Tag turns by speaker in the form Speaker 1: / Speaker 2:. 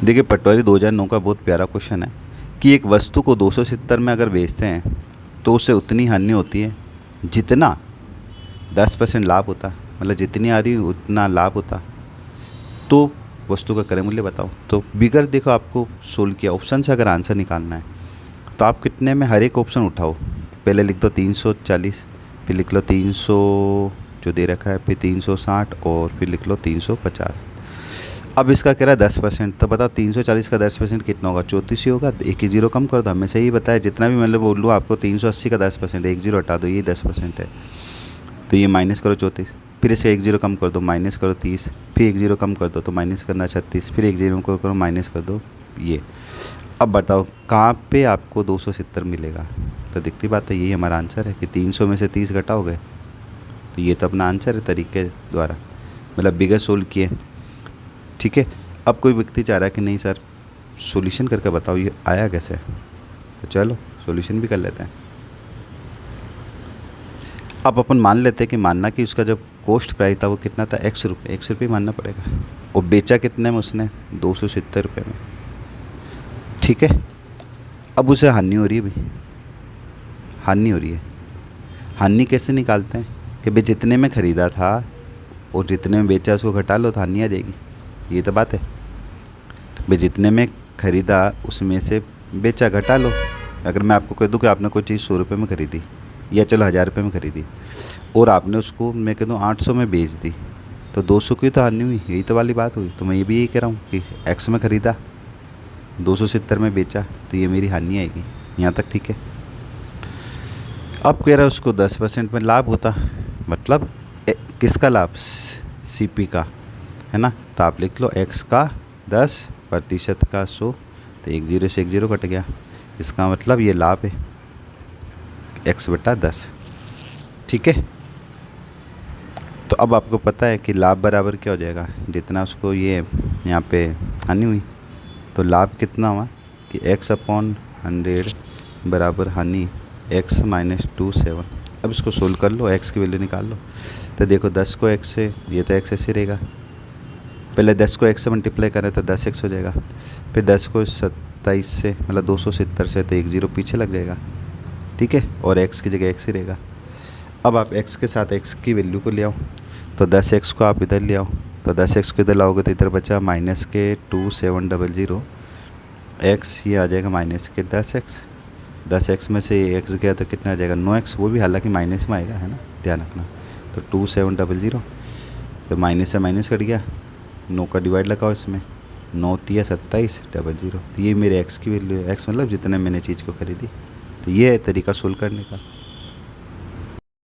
Speaker 1: देखिए पटवारी 2009 का बहुत प्यारा क्वेश्चन है कि एक वस्तु को 270 में अगर बेचते हैं तो उससे उतनी हानि होती है जितना 10% लाभ होता, मतलब जितनी आ रही उतना लाभ होता। तो वस्तु का क्रय मूल्य बताओ। तो बिगर देखो आपको सोल्व किया ऑप्शन से अगर आंसर निकालना है तो आप कितने में हर एक ऑप्शन उठाओ। पहले लिख दो 340, फिर लिख लो 300 जो दे रखा है, फिर 360 और फिर लिख लो 350। अब इसका कह रहा है 10%, तो बताओ 340 का 10% कितना होगा? 34 ही होगा। एक ही जीरो कम कर दो, हमें सही बताया। जितना भी मतलब बोल लूँ आपको 380 का 10%, एक जीरो हटा दो, ये 10% है। तो ये माइनस करो 34, फिर इसे एक जीरो कम कर दो, माइनस करो 30, फिर एक जीरो कम कर दो तो माइनस करना 36, फिर एक जीरो करो माइनस कर दो ये। अब बताओ कहाँ पे आपको 270 मिलेगा? तो दिखती बात है, यही हमारा आंसर है कि 300 में से 30 घटाओगे। तो ये तो अपना आंसर है तरीके द्वारा, मतलब बिगर सोल्व किए। ठीक है। अब कोई व्यक्ति चाह रहा है कि नहीं सर सॉल्यूशन करके बताओ ये आया कैसे, तो चलो सॉल्यूशन भी कर लेते हैं। अब अपन मान लेते हैं कि मानना कि उसका जब कॉस्ट प्राइस था वो कितना था? 100 रुपये मानना पड़ेगा। और बेचा कितने में उसने? 270 रुपये में। ठीक है। अब उसे हानि हो रही है भाई, हानि हो रही है। हानि कैसे निकालते हैं कि भाई जितने में ख़रीदा था और जितने में बेचा उसको घटा लो तो हानि आ जाएगी, ये तो बात है। तो भाई जितने में ख़रीदा उसमें से बेचा घटा लो। अगर मैं आपको कह दूं कि आपने कोई चीज़ 100 रुपये में ख़रीदी या चलो 1000 रुपये में ख़रीदी और आपने उसको मैं कह दूँ 800 में बेच दी, तो 200 की तो हानि हुई, यही तो वाली बात हुई। तो मैं ये भी यही कह रहा हूँ कि एक्स में ख़रीदा 270 में बेचा तो ये मेरी हानि आएगी। यहाँ तक ठीक है। अब कह रहा है उसको 10% में लाभ होता, मतलब किसका लाभ? सीपी का, है ना। तो आप लिख लो एक्स का 10% का 100, तो एक जीरो से एक जीरो कट गया। इसका मतलब ये लाभ है x/10। ठीक है। तो अब आपको पता है कि लाभ बराबर क्या हो जाएगा, जितना उसको ये यहाँ पे हानि हुई। तो लाभ कितना हुआ कि x/100 बराबर हानि x - 27। अब इसको सोल्व कर लो, x की वैल्यू निकाल लो। तो देखो 10 को x से, ये तो x ऐसे रहेगा। पहले 10 को x से मल्टीप्लाई करें तो 10x हो जाएगा। फिर 10 को 27 से मतलब 270 से, तो एक ज़ीरो पीछे लग जाएगा। ठीक है। और x की जगह x ही रहेगा। अब आप x के साथ x की वैल्यू को ले आओ, तो 10x को आप इधर ले आओ, तो 10x को इधर लाओगे तो इधर बचा माइनस के 2700 x, ये आ जाएगा माइनस के 10x। 10x में से x गया तो कितना आ जाएगा? 9x, वो भी हालांकि माइनस में आएगा, है ना, ध्यान रखना। तो 2700, तो माइनस से माइनस कट गया, 9 का डिवाइड लगाओ इसमें, 9 तिया 2700। तो ये मेरे x की वैल्यू है। x मतलब जितने मैंने चीज़ को ख़रीदी। तो ये है तरीका सोल्व करने का।